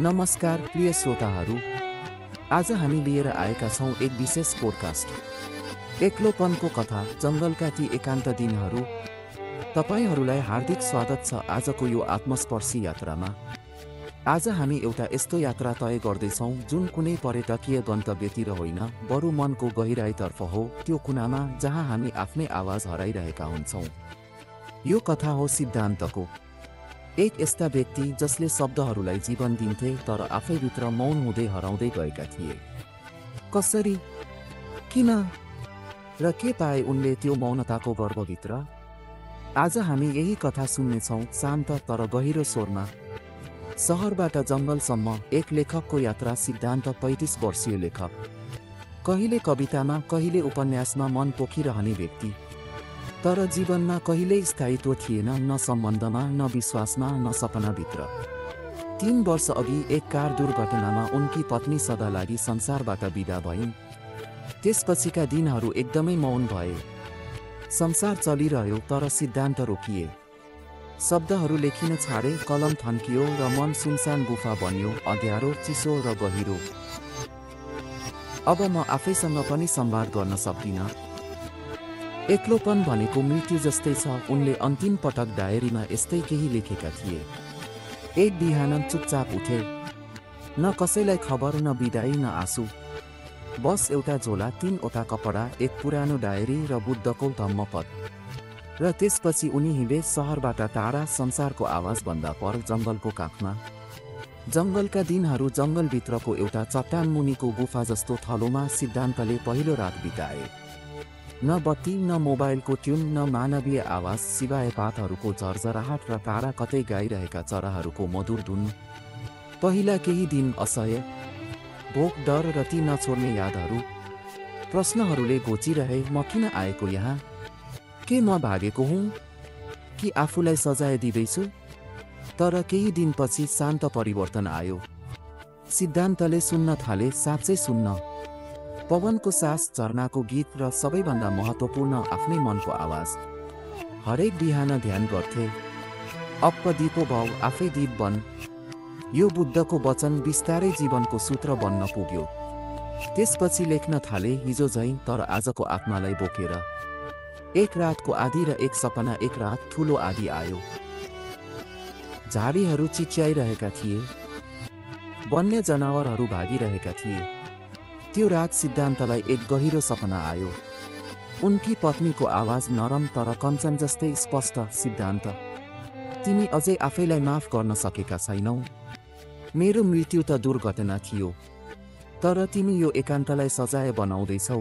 नमस्कार प्रिय श्रोताहरू, आज हामी लिएर आएका छौँ एक विशेष पोडकास्ट एक्लोपनको कथा, जङ्गलका ती एकान्त दिनहरू। तपाईहरूलाई हार्दिक स्वागत छ आजको यो आत्मस्पर्शी यात्रामा। आज हामी एउटा यस्तो यात्रा तय गर्दैछौँ जुन कुनै पर्यटकीय गन्तव्यतिर होइन, बरु मनको गहिराईतर्फ हो, त्यो कुनामा जहाँ हामी आफ्नै आवाज हराइरहेका हुन्छौँ। यो कथा हो सिद्धान्तको, एक यस्ता व्यक्ति जसले शब्दहरूलाई जीवन दिन्थे तर आफैभित्र मौन हुँदै हराउँदै गएका थिए। कसरी, किन र के पाए उनले त्यो मौनताको गर्भभित्र? आज हामी यही कथा सुन्नेछौँ, शान्त तर गहिरो स्वरमा। सहरबाट जङ्गलसम्म एक लेखकको यात्रा। सिद्धान्त 35 वर्षीय लेखक, कहिले कवितामा कहिले उपन्यासमा मन पोखिरहने व्यक्ति, तर जीवनमा कहिल्यै स्थायित्व थिएन, न सम्बन्धमा, न विश्वासमा, न सपनाभित्र। 3 वर्ष अघि एक कार दुर्घटनामा उनकी पत्नी सदा लागि संसारबाट बिदा भइन्। त्यसपछिका दिनहरू एकदमै मौन भए। संसार चलिरह्यो तर सिद्धान्त रोकिए। शब्दहरू लेखिन छाडे, कलम थन्कियो र मन सुनसान गुफा बन्यो, अँध्यारो, चिसो र गहिरो। अब म आफैसँग पनि संवाद गर्न सक्दिनँ। एक्लोपन भनेको मृत्यु जस्तै छ, उनले अन्तिम पटक डायरीमा यस्तै केही लेखेका थिए। एक बिहान चुपचाप उठे, न कसैलाई खबर, न बिदाई, न आँसु, बस एउटा झोला, 3वटा कपडा, एक पुरानो डायरी र बुद्धको धम्मपद। र त्यसपछि उनी हिँडे सहरबाट टाढा, संसारको आवाजभन्दा पर, जङ्गलको काखमा। जङ्गलका दिनहरू जङ्गलभित्रको एउटा चट्टान मुनिको गुफा जस्तो थलोमा सिद्धान्तले पहिलो रात बिताए। न बत्ती, न मोबाइलको ट्युन, न मानवीय आवाज, सिवाय पातहरूको झरझराहट र टाढा कतै गाइरहेका चराहरूको मधुर धुन। पहिला केही दिन असह्य, भोक, डर र ती नछोड्ने यादहरू। प्रश्नहरूले घोचिरहे, म किन आएको यहाँ? के म भागेको हुँ कि आफूलाई सजाय दिँदैछु? तर केही दिनपछि शान्त परिवर्तन आयो। सिद्धान्तले सुन्न थाले, साँच्चै सुन्न। पवनको सास, झरनाको गीत र सबैभन्दा महत्त्वपूर्ण आफ्नै मनको आवाज। हरेक बिहान ध्यान गर्थे, अप्प दीपो भव, आफै दीप बन। यो बुद्धको वचन बिस्तारै जीवनको सूत्र बन्न पुग्यो। त्यसपछि लेख्न थाले, हिजो झैँ तर आजको आत्मालाई बोकेर। एक रातको आधी र एक सपना, एक रात ठुलो आधी आयो। झाडीहरू चिच्याइरहेका थिए, वन्य जनावरहरू भागिरहेका थिए। त्यो रात सिद्धान्तलाई एक गहिरो सपना आयो। उनकी पत्नीको आवाज नरम तर कञ्चन जस्तै स्पष्ट, सिद्धान्त, तिमी अझै आफैलाई माफ गर्न सकेका छैनौ। मेरो मृत्यु त दुर्घटना थियो, तर तिमी यो एकान्तलाई सजाय बनाउँदैछौ।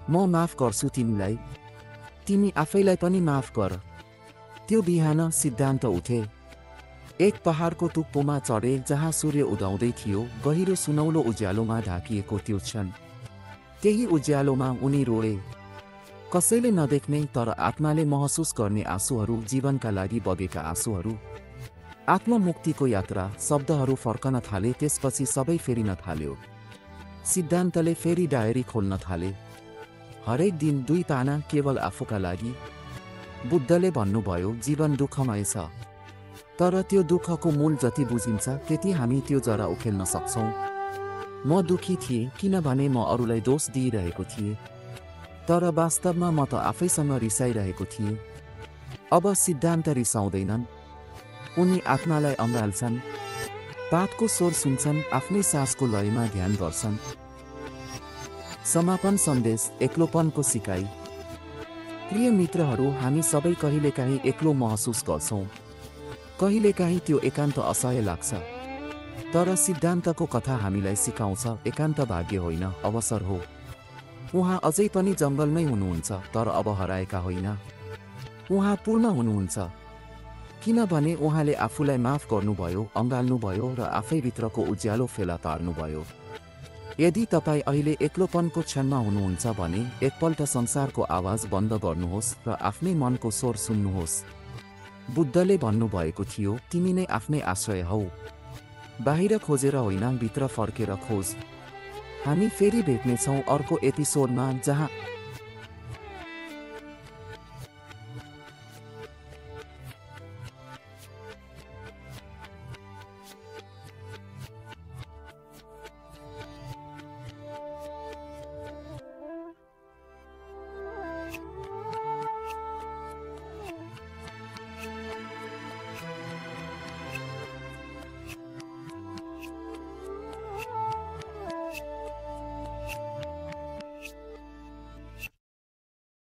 म माफ गर्छु तिमीलाई, तिमी आफैलाई पनि माफ गर। त्यो बिहान सिद्धान्त उठे, एक पहाडको टुप्पोमा चढे जहाँ सूर्य उदाउँदै थियो, गहिरो सुनौलो उज्यालोमा ढाकिएको त्यो क्षण। त्यही उज्यालोमा उनी रोए, कसैले नदेख्ने तर आत्माले महसुस गर्ने आँसुहरू, जीवनका लागि बगेका आँसुहरू। आत्ममुक्तिको यात्रा। शब्दहरू फर्कन थाले, त्यसपछि सबै फेरिन थाल्यो। सिद्धान्तले फेरि डायरी खोल्न थाले। हरेक दिन 2 पाना, केवल आफूका लागि। बुद्धले भन्नुभयो, जीवन दुःखमय छ, तर त्यो दुःखको मूल जति बुझिन्छ त्यति हामी त्यो जरा उखेल्न सक्छौँ। म दुःखी थिएँ किनभने म अरूलाई दोष दिइरहेको थिएँ, तर वास्तवमा म त आफैसँग रिसाइरहेको थिएँ। अब सिद्धान्त रिसाउँदैनन्, उनी आत्मालाई अँगाल्छन्, पातको स्वर सुन्छन्, आफ्नै सासको लयमा ध्यान गर्छन्। समापन सन्देश, एक्लोपनको सिकाइ। प्रिय मित्रहरू, हामी सबै कहिलेकाहीँ एक्लो महसुस गर्छौँ। कहिलेकाहीँ त्यो एकान्त असह्य लाग्छ, तर सिद्धान्तको कथा हामीलाई सिकाउँछ, एकान्त भाग्य होइन, अवसर हो। उहाँ अझै पनि जङ्गलमै हुनुहुन्छ, तर अब हराएका होइन। उहाँ पूर्ण हुनुहुन्छ, किनभने उहाँले आफूलाई माफ गर्नुभयो, अँगाल्नुभयो र आफैभित्रको उज्यालो फेला पार्नुभयो। यदि तपाईँ अहिले एक्लोपनको क्षणमा हुनुहुन्छ भने एकपल्ट संसारको आवाज बन्द गर्नुहोस् र आफ्नै मनको स्वर सुन्नुहोस्। बुद्धले भन्नुभएको थियो, तिमी नै आफ्नै आश्रय हौ। बाहिर खोजेर होइन, भित्र फर्केर खोज। हामी फेरि भेट्नेछौँ अर्को एपिसोडमा, जहाँ